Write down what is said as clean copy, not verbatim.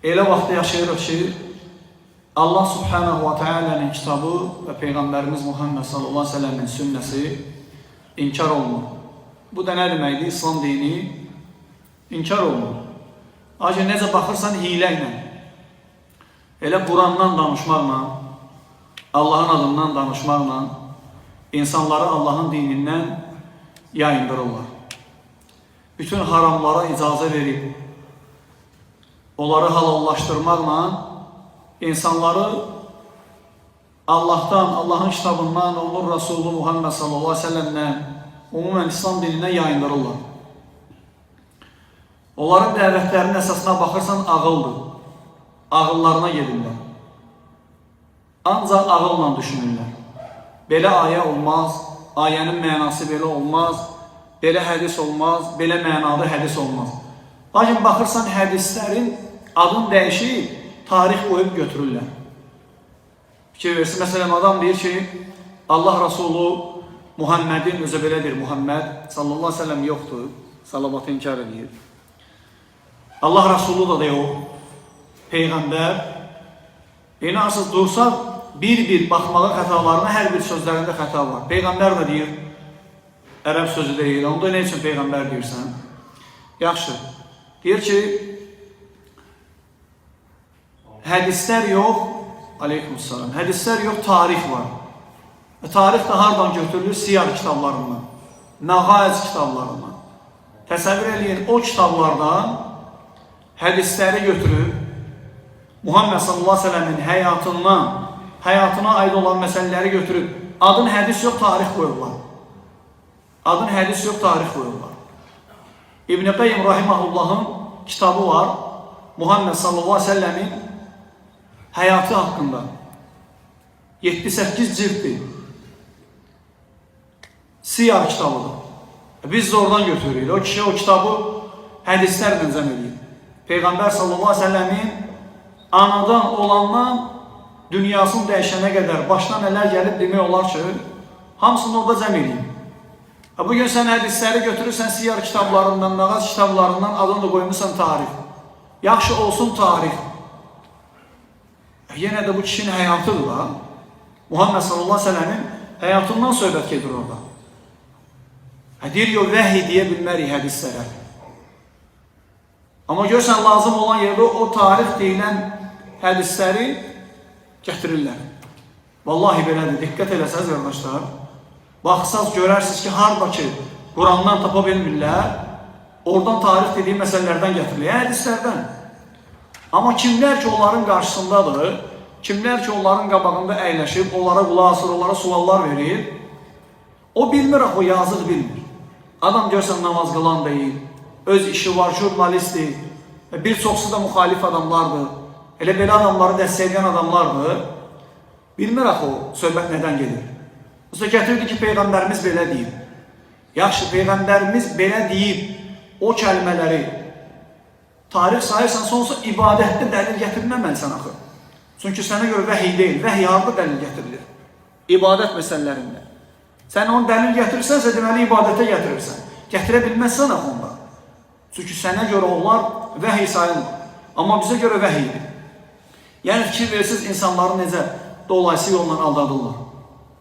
Elə vaxtda yaşayırıq ki, Allah Subhanahu wa Ta'ala'nın kitabı və Peyğəmbərimiz Muhammed sallallahu aleyhi ve sellemin sünnəsi inkar olunur. Bu da nə deməkdir? İslam dini inkar olunur. Ancaq necə baxırsan hilə ilə, elə Qurandan danışmaqla, Allahın adından danışmaqla insanları Allahın dinindən yayındırırlar. Bütün haramlara icazə verib, onları halallaşdırmaqla insanları Allah'tan, Allah'ın kitabından, onun Resulü Muhammed sallallahu aleyhi ve sellem'den, umumən İslam dinindən yayındırırlar. Onların dəvətlərinin əsasına baxırsan ağıldır. Ağıllarına gedirlər. Ancaq ağılla düşünürlər. Belə ayə olmaz, ayənin mənası belə olmaz, belə hədis olmaz, belə mənalı hədis olmaz. Lakin baxırsan hədislərin adını dəyişib, tarix qoyub götürürlər. Fikir versin, məsələn adam deyir ki, Allah Resulü Muhammedin, özü belədir, Muhammed sallallahu aleyhi ve sellem yoxdur, salavatı inkar edir. Allah Resulü da yox, Peyğəmbər. İnansız dursaq, bir-bir baxmağa xətalarına hər bir sözlərində xəta var. Peyğəmbər də deyir, ərəb sözü deyil, onda nə üçün Peyğəmbər deyirsən? Yaxşı, deyir ki, hədislər yox, aleyhissalam, hədislər yox, tarix var. Tarix də hardan götürülür? Siyar kitablarından, Məğaiz kitablarından. Təsəvvür eləyin, o kitablardan hədisləri götürüb, Muhammed sallallahu aleyhi ve sellemin həyatına aid olan məsələləri götürüb, adın hədis yox, tarix qoyurlar. Adın hədis yox, tarix qoyurlar. İbn-i Qayyim Rahimahullah'ın kitabı var, Muhammed sallallahu aleyhi ve sellemin həyatı haqqında. 7-8 ciltdir. Siyar kitabıdır. Biz de oradan götürürük. O kişi o kitabı hədislərlə cəm edir. Peyğəmbər sallallahu aleyhi ve sellemin anadan olandan dünyasını dəyişənə qədər başına nələr gəlib demək olar ki, hamısını orada cəm edir. Bugün sən hədisləri götürürsən siyar kitablarından, Məğaiz kitablarından, adını da qoymuşsan tarix. Yaxşı olsun tarix. Yenə də bu kişinin həyatıdır da. Muhammed sallallahu aleyhi ve sellemin həyatından söhbət gedir orada. Deyir yo, vəhiy deyə bilmərik hədislərə. Amma görsən, lazım olan yerdə o tarix deyilən hədisləri gətirirlər. Vallahi belədir, diqqət eləsəz qardaşlar. Baxsaz görərsiniz ki, harada ki, Qurandan tapa bilmirlər, oradan tarix dediyi məsələlərdən gətirilir, hədislərdən. Amma kimlər ki, onların qarşısındadır, kimlər ki, onların qabağında əyləşib, onlara qulaq asır, onlara suallar verir, o bilmir, o yazıq bilmir. Adam görsən namaz qılan deyil, öz işi var, jurnalistdir, bir çoxsu da müxalif adamlardır, elə belə adamları dəstəkləyən adamlardır, bilmir o söhbət nədən gedir. Usta gətirdi ki, Peyğəmbərimiz belə deyib. Yaxşı, Peyğəmbərimiz belə deyib, o kəlmələri tarix sayırsan, sonrası ibadətdə dəlil gətirməməlisən axı. Çünki sənə görə vəhiy deyil, vəhiy harada dəlil gətirilir? İbadət məsələlərində. Sən onu dəlil gətirirsənsə, deməli ibadətə gətirirsən. Gətirə bilməzsən axı onda. Çünki sənə görə onlar vəhiy sayılmır. Amma bizə görə vəhiydir. Yəni fikir verirsiniz, insanları necə dolayısı yolla aldadırlar.